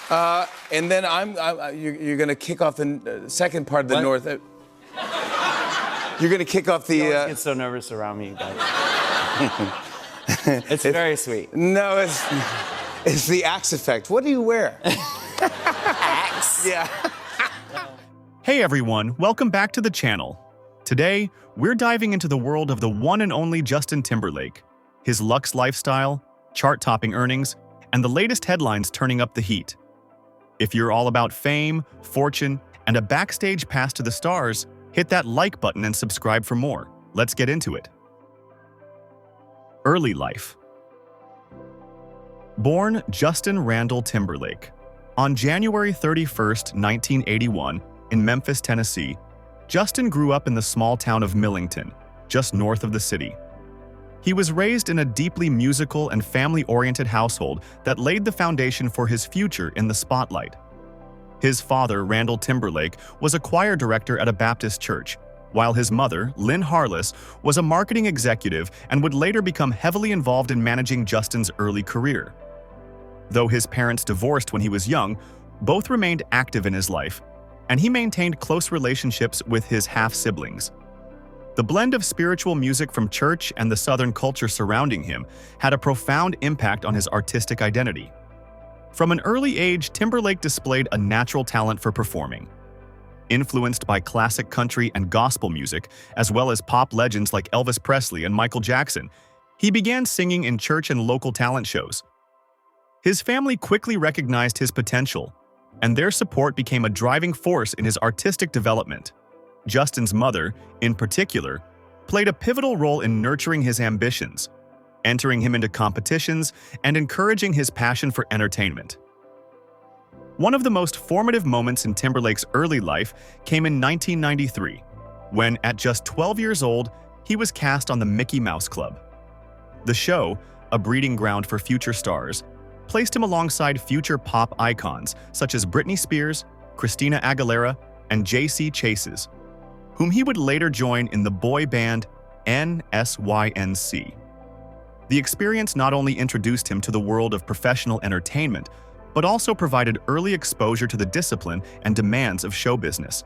And then you're going to kick off the second part of the North. You're going to kick off the... You always get so nervous around me, guys. It's very sweet. No, it's the Axe effect. What do you wear? Axe? Yeah. Hey everyone, welcome back to the channel. Today, we're diving into the world of the one and only Justin Timberlake, his luxe lifestyle, chart-topping earnings, and the latest headlines turning up the heat. If you're all about fame, fortune, and a backstage pass to the stars, hit that like button and subscribe for more. Let's get into it. Early life. Born Justin Randall Timberlake on January 31st, 1981, in Memphis, Tennessee, Justin grew up in the small town of Millington, just north of the city. He was raised in a deeply musical and family-oriented household that laid the foundation for his future in the spotlight. His father, Randall Timberlake, was a choir director at a Baptist church, while his mother, Lynn Harless, was a marketing executive and would later become heavily involved in managing Justin's early career. Though his parents divorced when he was young, both remained active in his life, and he maintained close relationships with his half-siblings. The blend of spiritual music from church and the Southern culture surrounding him had a profound impact on his artistic identity. From an early age, Timberlake displayed a natural talent for performing. Influenced by classic country and gospel music, as well as pop legends like Elvis Presley and Michael Jackson, he began singing in church and local talent shows. His family quickly recognized his potential, and their support became a driving force in his artistic development. Justin's mother, in particular, played a pivotal role in nurturing his ambitions, entering him into competitions and encouraging his passion for entertainment. One of the most formative moments in Timberlake's early life came in 1993, when, at just 12 years old, he was cast on the Mickey Mouse Club. The show, a breeding ground for future stars, placed him alongside future pop icons such as Britney Spears, Christina Aguilera, and J.C. Chases, whom he would later join in the boy band NSYNC. The experience not only introduced him to the world of professional entertainment, but also provided early exposure to the discipline and demands of show business.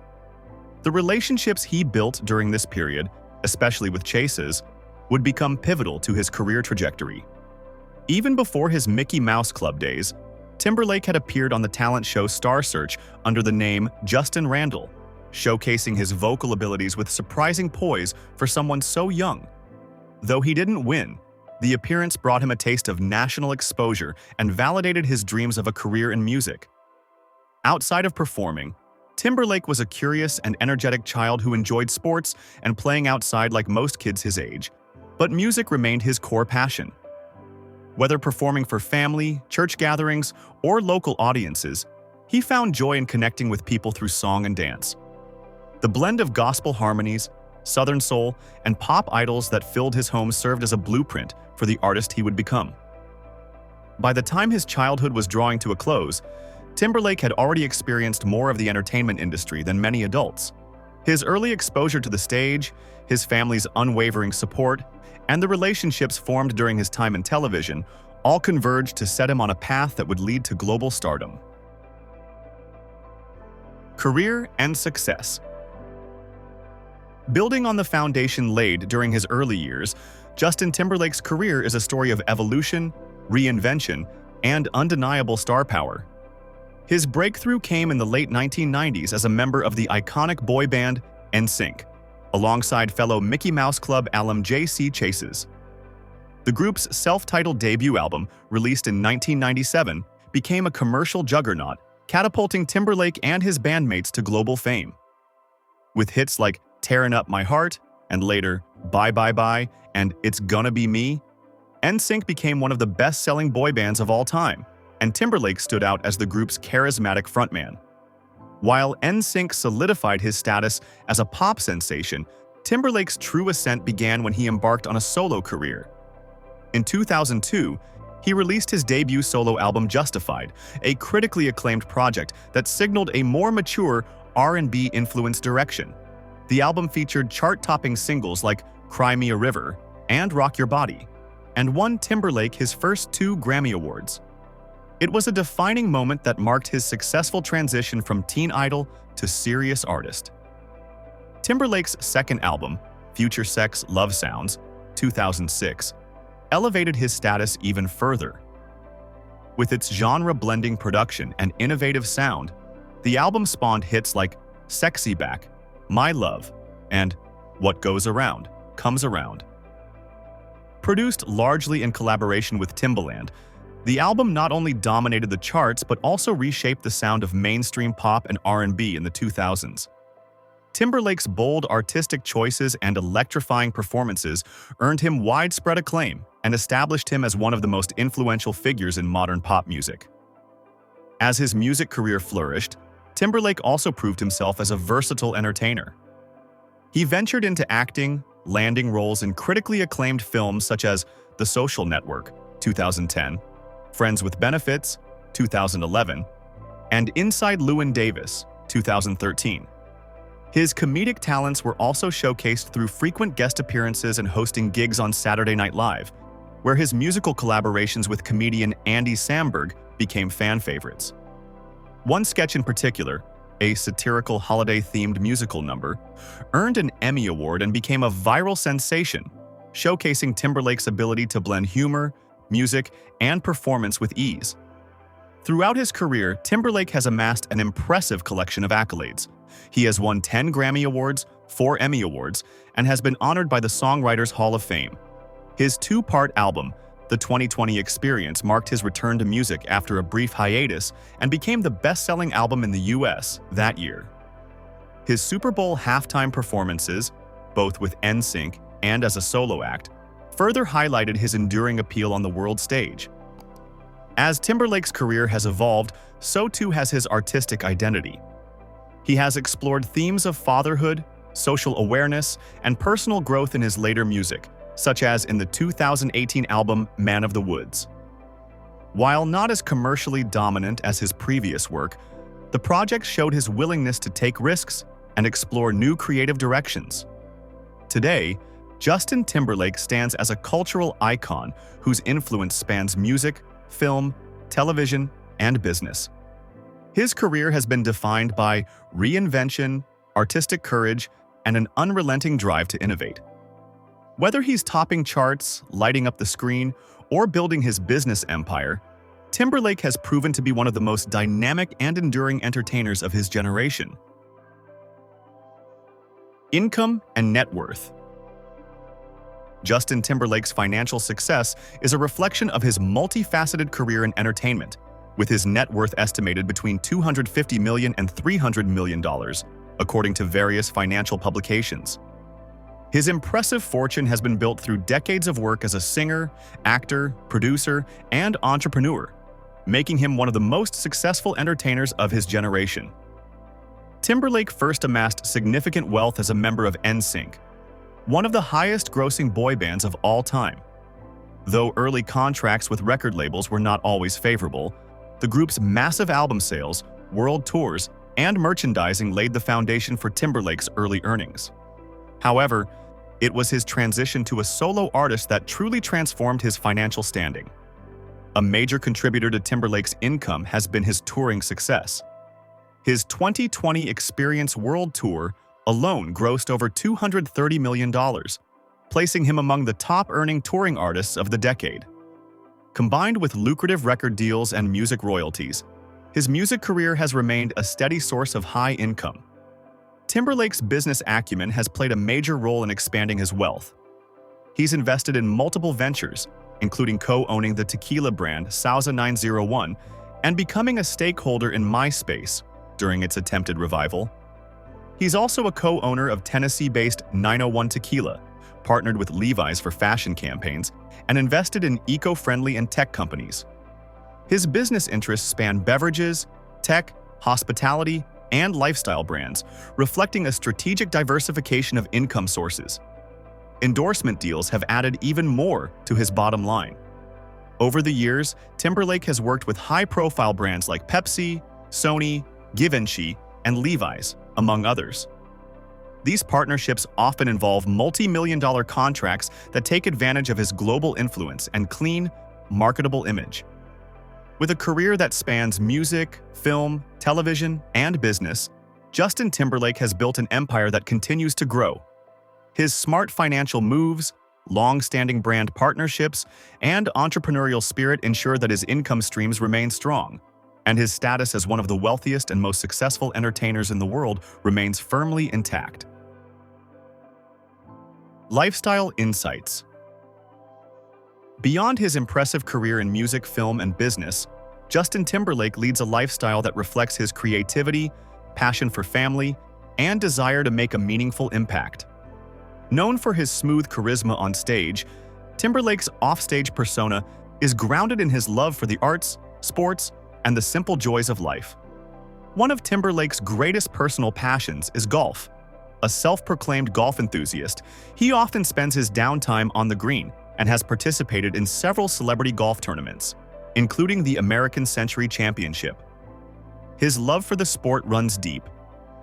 The relationships he built during this period, especially with Chases, would become pivotal to his career trajectory. Even before his Mickey Mouse Club days, Timberlake had appeared on the talent show Star Search under the name Justin Randall, showcasing his vocal abilities with surprising poise for someone so young. Though he didn't win, the appearance brought him a taste of national exposure and validated his dreams of a career in music. Outside of performing, Timberlake was a curious and energetic child who enjoyed sports and playing outside like most kids his age, but music remained his core passion. Whether performing for family, church gatherings, or local audiences, he found joy in connecting with people through song and dance. The blend of gospel harmonies, Southern soul, and pop idols that filled his home served as a blueprint for the artist he would become. By the time his childhood was drawing to a close, Timberlake had already experienced more of the entertainment industry than many adults. His early exposure to the stage, his family's unwavering support, and the relationships formed during his time in television all converged to set him on a path that would lead to global stardom. Career and success. Building on the foundation laid during his early years, Justin Timberlake's career is a story of evolution, reinvention, and undeniable star power. His breakthrough came in the late 1990s as a member of the iconic boy band NSYNC, alongside fellow Mickey Mouse Club alum J.C. Chases. The group's self-titled debut album, released in 1997, became a commercial juggernaut, catapulting Timberlake and his bandmates to global fame. With hits like Tearin' Up My Heart, and later Bye Bye Bye and It's Gonna Be Me, NSYNC became one of the best-selling boy bands of all time, and Timberlake stood out as the group's charismatic frontman. While NSYNC solidified his status as a pop sensation, Timberlake's true ascent began when he embarked on a solo career. In 2002, he released his debut solo album Justified, a critically acclaimed project that signaled a more mature R&B-influenced direction. The album featured chart-topping singles like Cry Me a River and Rock Your Body, and won Timberlake his first 2 Grammy Awards. It was a defining moment that marked his successful transition from teen idol to serious artist. Timberlake's second album, Future Sex Love Sounds, 2006, elevated his status even further. With its genre-blending production and innovative sound, the album spawned hits like Sexy Back, My Love, and What Goes Around Comes Around. Produced largely in collaboration with Timbaland, the album not only dominated the charts but also reshaped the sound of mainstream pop and R&B in the 2000s. Timberlake's bold artistic choices and electrifying performances earned him widespread acclaim and established him as one of the most influential figures in modern pop music. As his music career flourished, Timberlake also proved himself as a versatile entertainer. He ventured into acting, landing roles in critically acclaimed films such as The Social Network, 2010, Friends with Benefits, 2011, and Inside Llewyn Davis, 2013. His comedic talents were also showcased through frequent guest appearances and hosting gigs on Saturday Night Live, where his musical collaborations with comedian Andy Samberg became fan favorites. One sketch in particular, a satirical holiday-themed musical number, earned an Emmy Award and became a viral sensation, showcasing Timberlake's ability to blend humor, music, and performance with ease. Throughout his career, Timberlake has amassed an impressive collection of accolades. He has won 10 Grammy Awards, 4 Emmy Awards, and has been honored by the Songwriters Hall of Fame. His two-part album, The 2020 Experience, marked his return to music after a brief hiatus and became the best-selling album in the US that year. His Super Bowl halftime performances, both with NSYNC and as a solo act, further highlighted his enduring appeal on the world stage. As Timberlake's career has evolved, so too has his artistic identity. He has explored themes of fatherhood, social awareness, and personal growth in his later music, such as in the 2018 album Man of the Woods. While not as commercially dominant as his previous work, the project showed his willingness to take risks and explore new creative directions. Today, Justin Timberlake stands as a cultural icon whose influence spans music, film, television, and business. His career has been defined by reinvention, artistic courage, and an unrelenting drive to innovate. Whether he's topping charts, lighting up the screen, or building his business empire, Timberlake has proven to be one of the most dynamic and enduring entertainers of his generation. Income and net worth. Justin Timberlake's financial success is a reflection of his multifaceted career in entertainment, with his net worth estimated between $250 million and $300 million, according to various financial publications. His impressive fortune has been built through decades of work as a singer, actor, producer, and entrepreneur, making him one of the most successful entertainers of his generation. Timberlake first amassed significant wealth as a member of NSYNC, one of the highest-grossing boy bands of all time. Though early contracts with record labels were not always favorable, the group's massive album sales, world tours, and merchandising laid the foundation for Timberlake's early earnings. However, it was his transition to a solo artist that truly transformed his financial standing. A major contributor to Timberlake's income has been his touring success. His 2020 Experience World Tour alone grossed over $230 million, placing him among the top-earning touring artists of the decade. Combined with lucrative record deals and music royalties, his music career has remained a steady source of high income. Timberlake's business acumen has played a major role in expanding his wealth. He's invested in multiple ventures, including co-owning the tequila brand Sauza 901 and becoming a stakeholder in MySpace during its attempted revival. He's also a co-owner of Tennessee-based 901 Tequila, partnered with Levi's for fashion campaigns, and invested in eco-friendly and tech companies. His business interests span beverages, tech, hospitality, and lifestyle brands, reflecting a strategic diversification of income sources. Endorsement deals have added even more to his bottom line. Over the years, Timberlake has worked with high-profile brands like Pepsi, Sony, Givenchy, and Levi's, among others. These partnerships often involve multi-million-dollar contracts that take advantage of his global influence and clean, marketable image. With a career that spans music, film, television, and business, Justin Timberlake has built an empire that continues to grow. His smart financial moves, long-standing brand partnerships, and entrepreneurial spirit ensure that his income streams remain strong, and his status as one of the wealthiest and most successful entertainers in the world remains firmly intact. Lifestyle insights. Beyond his impressive career in music, film, and business, Justin Timberlake leads a lifestyle that reflects his creativity, passion for family, and desire to make a meaningful impact. Known for his smooth charisma on stage, Timberlake's offstage persona is grounded in his love for the arts, sports, and the simple joys of life. One of Timberlake's greatest personal passions is golf. A self-proclaimed golf enthusiast, he often spends his downtime on the green and has participated in several celebrity golf tournaments, including the American Century Championship. His love for the sport runs deep,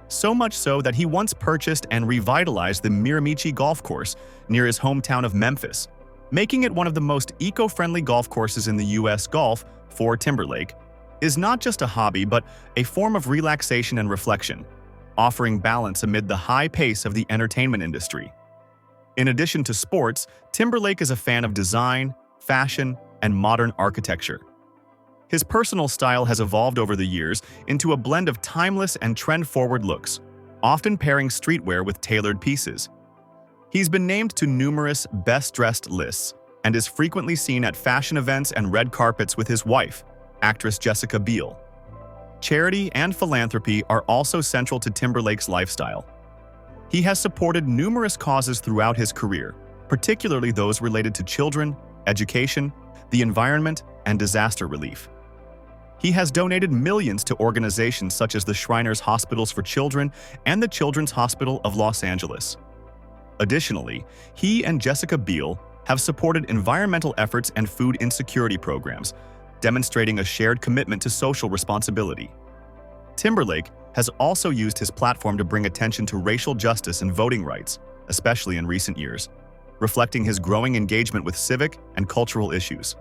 so much so that he once purchased and revitalized the Miramichi Golf Course near his hometown of Memphis, making it one of the most eco-friendly golf courses in the U.S. Golf, for Timberlake, is not just a hobby but a form of relaxation and reflection, offering balance amid the high pace of the entertainment industry. In addition to sports, Timberlake is a fan of design, fashion, and modern architecture. His personal style has evolved over the years into a blend of timeless and trend-forward looks, often pairing streetwear with tailored pieces. He's been named to numerous best-dressed lists and is frequently seen at fashion events and red carpets with his wife, actress Jessica Biel. Charity and philanthropy are also central to Timberlake's lifestyle. He has supported numerous causes throughout his career, particularly those related to children, education, the environment, and disaster relief. He has donated millions to organizations such as the Shriners Hospitals for Children and the Children's Hospital of Los Angeles. Additionally, he and Jessica Biel have supported environmental efforts and food insecurity programs, demonstrating a shared commitment to social responsibility. Timberlake has also used his platform to bring attention to racial justice and voting rights, especially in recent years, reflecting his growing engagement with civic and cultural issues.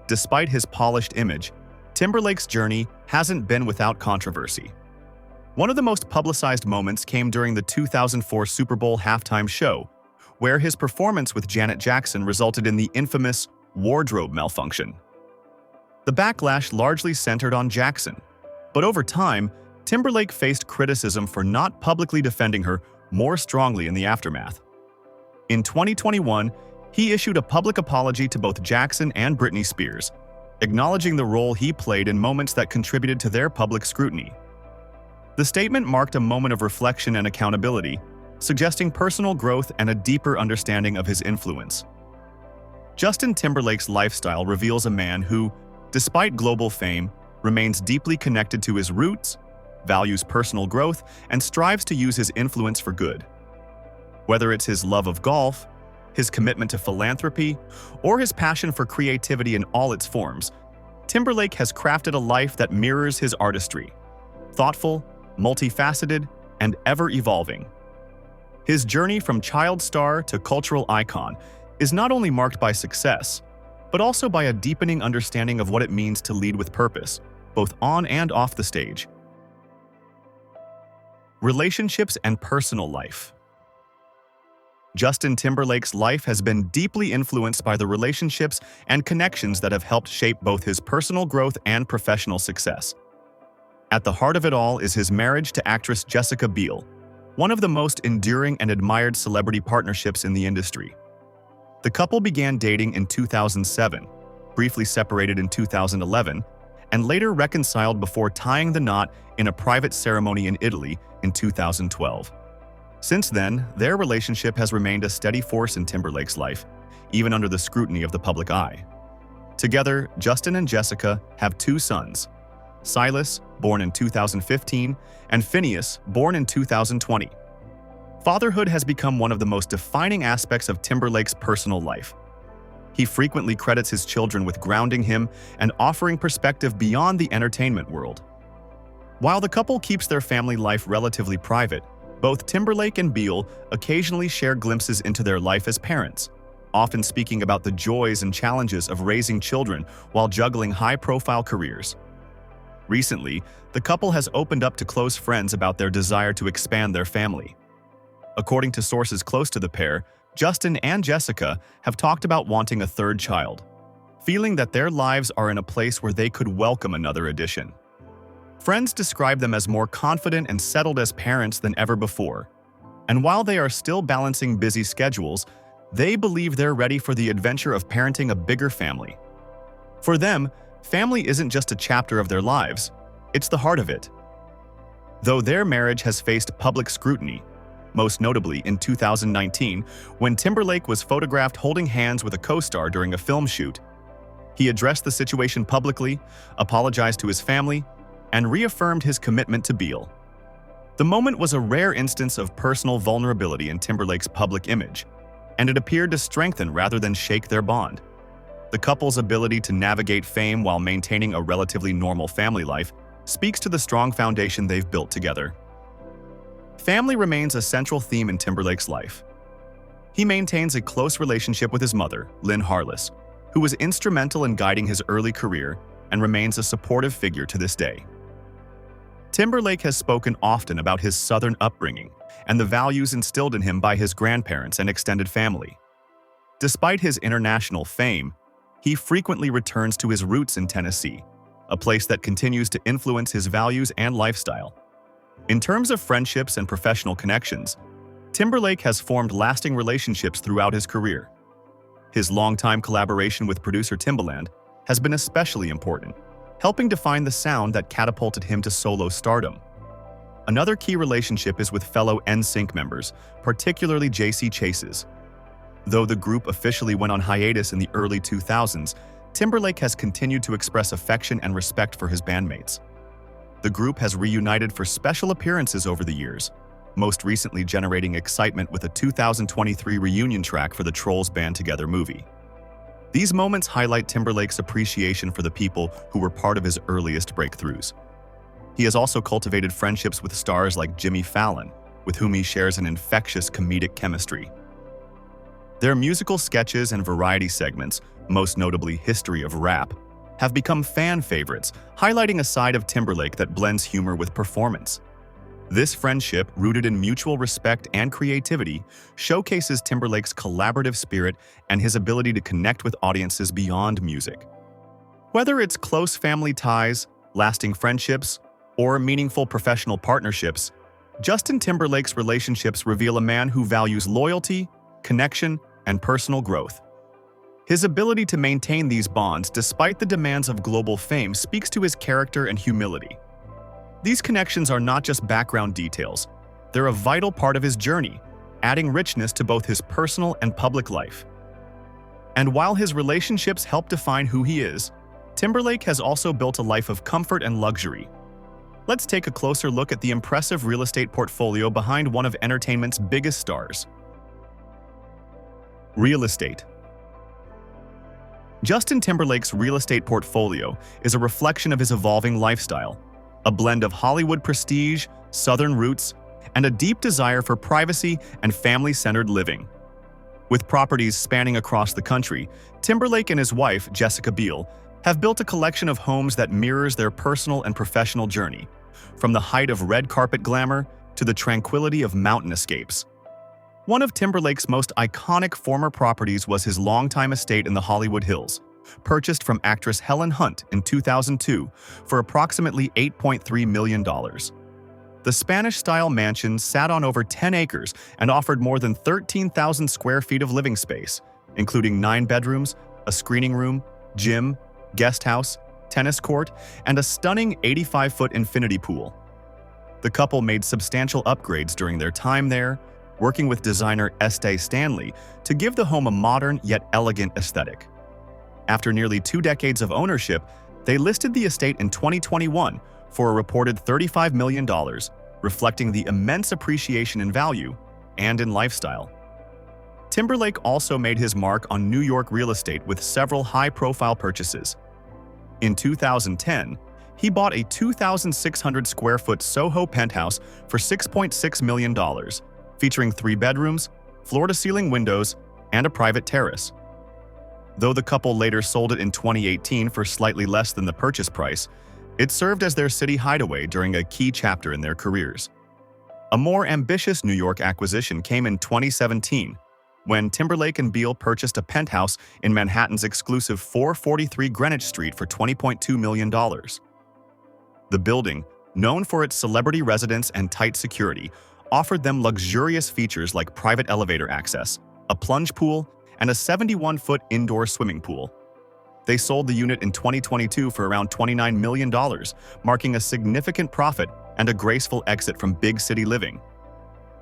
Despite his polished image, Timberlake's journey hasn't been without controversy. One of the most publicized moments came during the 2004 Super Bowl halftime show, where his performance with Janet Jackson resulted in the infamous wardrobe malfunction. The backlash largely centered on Jackson, but over time, Timberlake faced criticism for not publicly defending her more strongly in the aftermath. In 2021, he issued a public apology to both Jackson and Britney Spears, acknowledging the role he played in moments that contributed to their public scrutiny. The statement marked a moment of reflection and accountability, suggesting personal growth and a deeper understanding of his influence. Justin Timberlake's lifestyle reveals a man who, despite global fame, remains deeply connected to his roots, values personal growth, and strives to use his influence for good. Whether it's his love of golf, his commitment to philanthropy, or his passion for creativity in all its forms, Timberlake has crafted a life that mirrors his artistry, thoughtful, multifaceted, and ever-evolving. His journey from child star to cultural icon is not only marked by success, but also by a deepening understanding of what it means to lead with purpose, both on and off the stage. Relationships and personal life. Justin Timberlake's life has been deeply influenced by the relationships and connections that have helped shape both his personal growth and professional success. At the heart of it all is his marriage to actress Jessica Biel, one of the most enduring and admired celebrity partnerships in the industry. The couple began dating in 2007, briefly separated in 2011, and later reconciled before tying the knot in a private ceremony in Italy in 2012. Since then, their relationship has remained a steady force in Timberlake's life, even under the scrutiny of the public eye. Together, Justin and Jessica have two sons, Silas, born in 2015, and Phineas, born in 2020. Fatherhood has become one of the most defining aspects of Timberlake's personal life. He frequently credits his children with grounding him and offering perspective beyond the entertainment world. While the couple keeps their family life relatively private, both Timberlake and Biel occasionally share glimpses into their life as parents, often speaking about the joys and challenges of raising children while juggling high-profile careers. Recently, the couple has opened up to close friends about their desire to expand their family. According to sources close to the pair, Justin and Jessica have talked about wanting a third child, feeling that their lives are in a place where they could welcome another addition. Friends describe them as more confident and settled as parents than ever before. And while they are still balancing busy schedules, they believe they're ready for the adventure of parenting a bigger family. For them, family isn't just a chapter of their lives, it's the heart of it. Though their marriage has faced public scrutiny, most notably in 2019 when Timberlake was photographed holding hands with a co-star during a film shoot, he addressed the situation publicly, apologized to his family, and reaffirmed his commitment to Beal. The moment was a rare instance of personal vulnerability in Timberlake's public image, and it appeared to strengthen rather than shake their bond. The couple's ability to navigate fame while maintaining a relatively normal family life speaks to the strong foundation they've built together. Family remains a central theme in Timberlake's life. He maintains a close relationship with his mother, Lynn Harless, who was instrumental in guiding his early career and remains a supportive figure to this day. Timberlake has spoken often about his Southern upbringing and the values instilled in him by his grandparents and extended family. Despite his international fame, he frequently returns to his roots in Tennessee, a place that continues to influence his values and lifestyle. In terms of friendships and professional connections, Timberlake has formed lasting relationships throughout his career. His longtime collaboration with producer Timbaland has been especially important, helping define the sound that catapulted him to solo stardom. Another key relationship is with fellow NSYNC members, particularly JC Chase's. Though the group officially went on hiatus in the early 2000s, Timberlake has continued to express affection and respect for his bandmates. The group has reunited for special appearances over the years, most recently generating excitement with a 2023 reunion track for the Trolls Band Together movie. These moments highlight Timberlake's appreciation for the people who were part of his earliest breakthroughs. He has also cultivated friendships with stars like Jimmy Fallon, with whom he shares an infectious comedic chemistry. Their musical sketches and variety segments, most notably History of Rap, have become fan favorites, highlighting a side of Timberlake that blends humor with performance. This friendship, rooted in mutual respect and creativity, showcases Timberlake's collaborative spirit and his ability to connect with audiences beyond music. Whether it's close family ties, lasting friendships, or meaningful professional partnerships, Justin Timberlake's relationships reveal a man who values loyalty, connection, and personal growth. His ability to maintain these bonds despite the demands of global fame speaks to his character and humility. These connections are not just background details, they're a vital part of his journey, adding richness to both his personal and public life. And while his relationships help define who he is, Timberlake has also built a life of comfort and luxury. Let's take a closer look at the impressive real estate portfolio behind one of entertainment's biggest stars. Real estate. Justin Timberlake's real estate portfolio is a reflection of his evolving lifestyle, a blend of Hollywood prestige, Southern roots, and a deep desire for privacy and family-centered living. With properties spanning across the country, Timberlake and his wife, Jessica Biel, have built a collection of homes that mirrors their personal and professional journey, from the height of red carpet glamour to the tranquility of mountain escapes. One of Timberlake's most iconic former properties was his longtime estate in the Hollywood Hills, purchased from actress Helen Hunt in 2002 for approximately $8.3 million. The Spanish-style mansion sat on over 10 acres and offered more than 13,000 square feet of living space, including 9 bedrooms, a screening room, gym, guest house, tennis court, and a stunning 85-foot infinity pool. The couple made substantial upgrades during their time there, working with designer Estee Stanley to give the home a modern yet elegant aesthetic. After nearly 2 decades of ownership, they listed the estate in 2021 for a reported $35 million, reflecting the immense appreciation in value and in lifestyle. Timberlake also made his mark on New York real estate with several high-profile purchases. In 2010, he bought a 2,600 square foot Soho penthouse for $6.6 million, featuring 3 bedrooms, floor-to-ceiling windows, and a private terrace. Though the couple later sold it in 2018 for slightly less than the purchase price, it served as their city hideaway during a key chapter in their careers. A more ambitious New York acquisition came in 2017, when Timberlake and Beal purchased a penthouse in Manhattan's exclusive 443 Greenwich Street for $20.2 million. The building, known for its celebrity residence and tight security, offered them luxurious features like private elevator access, a plunge pool, and a 71-foot indoor swimming pool. They sold the unit in 2022 for around $29 million, marking a significant profit and a graceful exit from big city living.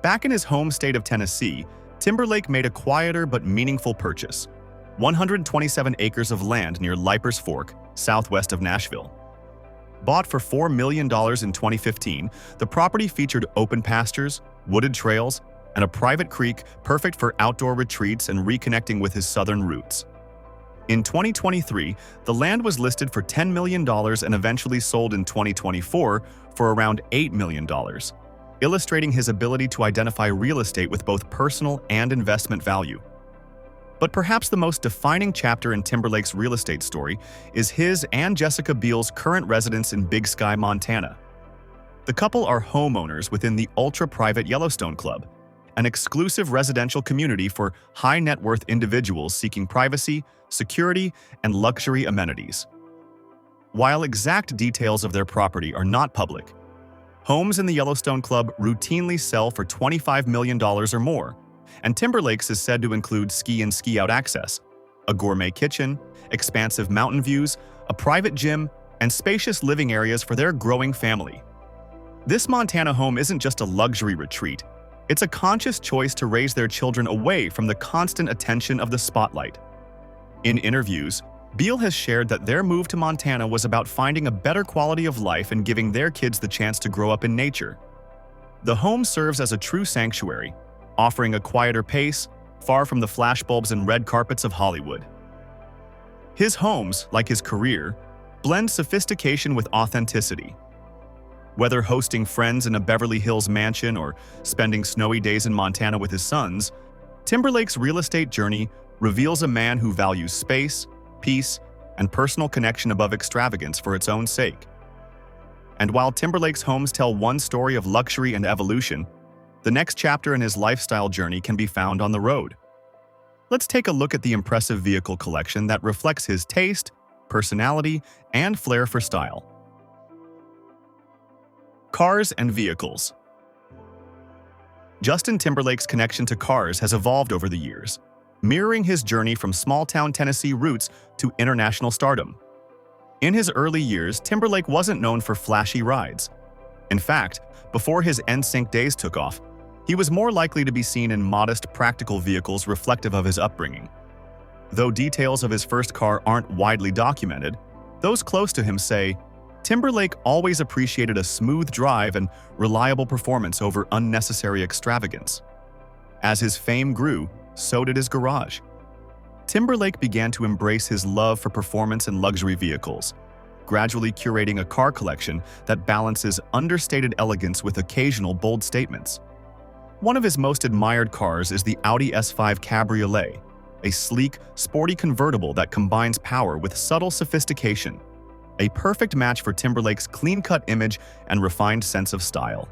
Back in his home state of Tennessee, Timberlake made a quieter but meaningful purchase: 127 acres of land near Leiper's Fork, southwest of Nashville. Bought for $4 million in 2015, the property featured open pastures, wooded trails, and a private creek perfect for outdoor retreats and reconnecting with his southern roots. In 2023, the land was listed for $10 million and eventually sold in 2024 for around $8 million, illustrating his ability to identify real estate with both personal and investment value. But perhaps the most defining chapter in Timberlake's real estate story is his and Jessica Biel's current residence in Big Sky, Montana. The couple are homeowners within the ultra-private Yellowstone Club, an exclusive residential community for high-net-worth individuals seeking privacy, security, and luxury amenities. While exact details of their property are not public, homes in the Yellowstone Club routinely sell for $25 million or more, and Timberlake's is said to include ski and ski-out access, a gourmet kitchen, expansive mountain views, a private gym, and spacious living areas for their growing family. This Montana home isn't just a luxury retreat, it's a conscious choice to raise their children away from the constant attention of the spotlight. In interviews, Beal has shared that their move to Montana was about finding a better quality of life and giving their kids the chance to grow up in nature. The home serves as a true sanctuary, offering a quieter pace, far from the flashbulbs and red carpets of Hollywood. His homes, like his career, blend sophistication with authenticity. Whether hosting friends in a Beverly Hills mansion or spending snowy days in Montana with his sons, Timberlake's real estate journey reveals a man who values space, peace, and personal connection above extravagance for its own sake. And while Timberlake's homes tell one story of luxury and evolution, the next chapter in his lifestyle journey can be found on the road. Let's take a look at the impressive vehicle collection that reflects his taste, personality, and flair for style. Cars and vehicles. Justin Timberlake's connection to cars has evolved over the years, mirroring his journey from small-town Tennessee roots to international stardom. In his early years, Timberlake wasn't known for flashy rides. In fact, before his NSYNC days took off, he was more likely to be seen in modest, practical vehicles reflective of his upbringing. Though details of his first car aren't widely documented, those close to him say, Timberlake always appreciated a smooth drive and reliable performance over unnecessary extravagance. As his fame grew, so did his garage. Timberlake began to embrace his love for performance and luxury vehicles, gradually curating a car collection that balances understated elegance with occasional bold statements. One of his most admired cars is the Audi S5 Cabriolet, a sleek, sporty convertible that combines power with subtle sophistication, a perfect match for Timberlake's clean-cut image and refined sense of style.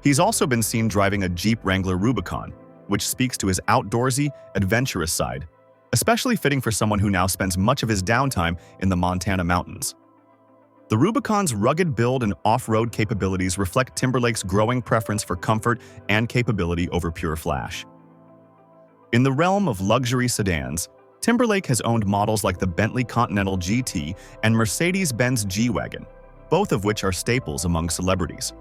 He's also been seen driving a Jeep Wrangler Rubicon, which speaks to his outdoorsy, adventurous side, especially fitting for someone who now spends much of his downtime in the Montana mountains. The Rubicon's rugged build and off-road capabilities reflect Timberlake's growing preference for comfort and capability over pure flash. In the realm of luxury sedans, Timberlake has owned models like the Bentley Continental GT and Mercedes-Benz G-Wagon, both of which are staples among celebrities.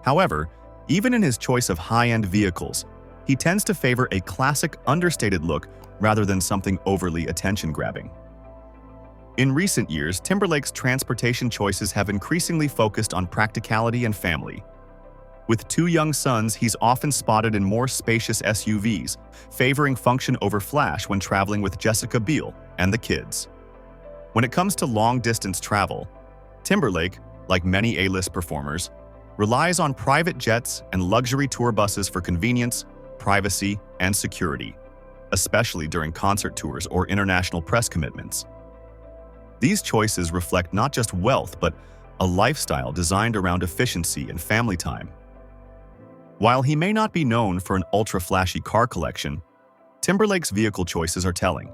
However, even in his choice of high-end vehicles, he tends to favor a classic, understated look rather than something overly attention-grabbing. In recent years, Timberlake's transportation choices have increasingly focused on practicality and family. With 2 young sons, he's often spotted in more spacious SUVs, favoring function over flash when traveling with Jessica Biel and the kids. When it comes to long-distance travel, Timberlake, like many A-list performers, relies on private jets and luxury tour buses for convenience, privacy, and security. especially during concert tours or international press commitments. These choices reflect not just wealth, but a lifestyle designed around efficiency and family time. While he may not be known for an ultra-flashy car collection, Timberlake's vehicle choices are telling.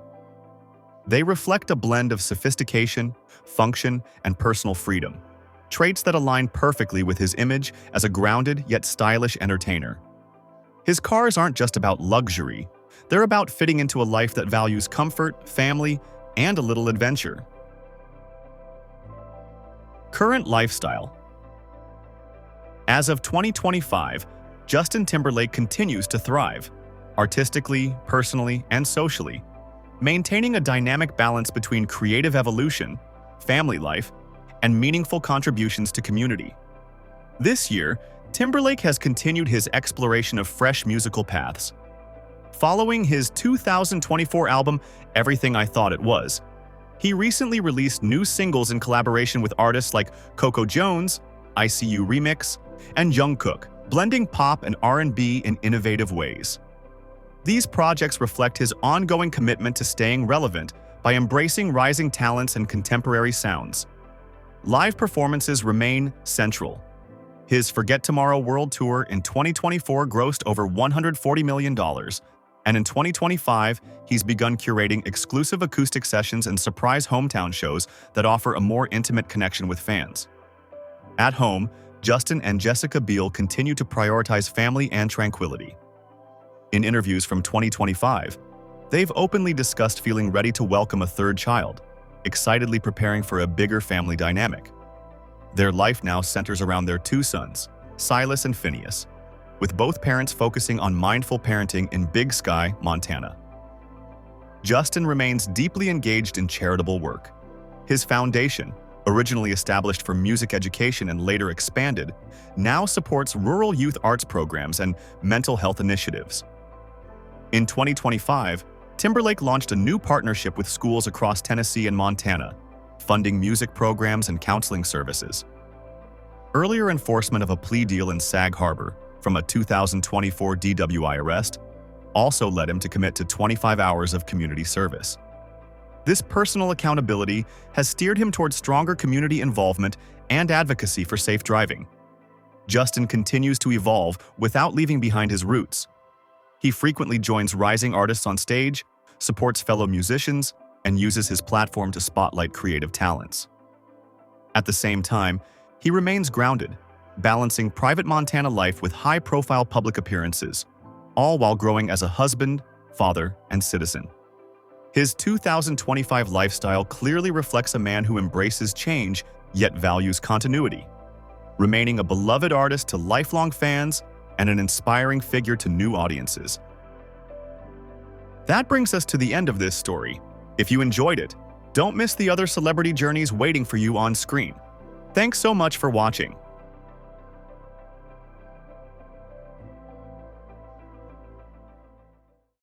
They reflect a blend of sophistication, function, and personal freedom, traits that align perfectly with his image as a grounded yet stylish entertainer. His cars aren't just about luxury, they're about fitting into a life that values comfort, family, and a little adventure. Current lifestyle. As of 2025, Justin Timberlake continues to thrive, artistically, personally, and socially, maintaining a dynamic balance between creative evolution, family life, and meaningful contributions to community. This year, Timberlake has continued his exploration of fresh musical paths. Following his 2024 album, Everything I Thought It Was, he recently released new singles in collaboration with artists like Coco Jones, ICU Remix, and Jungkook, blending pop and R&B in innovative ways. These projects reflect his ongoing commitment to staying relevant by embracing rising talents and contemporary sounds. Live performances remain central. His Forget Tomorrow World Tour in 2024 grossed over $140 million, and in 2025, he's begun curating exclusive acoustic sessions and surprise hometown shows that offer a more intimate connection with fans. At home, Justin and Jessica Biel continue to prioritize family and tranquility. In interviews from 2025, they've openly discussed feeling ready to welcome a third child, excitedly preparing for a bigger family dynamic. Their life now centers around their two sons, Silas and Phineas, with both parents focusing on mindful parenting in Big Sky, Montana. Justin remains deeply engaged in charitable work. His foundation, originally established for music education and later expanded, now supports rural youth arts programs and mental health initiatives. In 2025, Timberlake launched a new partnership with schools across Tennessee and Montana, funding music programs and counseling services. Earlier enforcement of a plea deal in Sag Harbor from a 2024 DWI arrest also led him to commit to 25 hours of community service. This personal accountability has steered him towards stronger community involvement and advocacy for safe driving. Justin continues to evolve without leaving behind his roots. He frequently joins rising artists on stage, supports fellow musicians, and uses his platform to spotlight creative talents. At the same time, he remains grounded, balancing private Montana life with high-profile public appearances, all while growing as a husband, father, and citizen. His 2025 lifestyle clearly reflects a man who embraces change yet values continuity, remaining a beloved artist to lifelong fans and an inspiring figure to new audiences. That brings us to the end of this story. If you enjoyed it, don't miss the other celebrity journeys waiting for you on screen. Thanks so much for watching.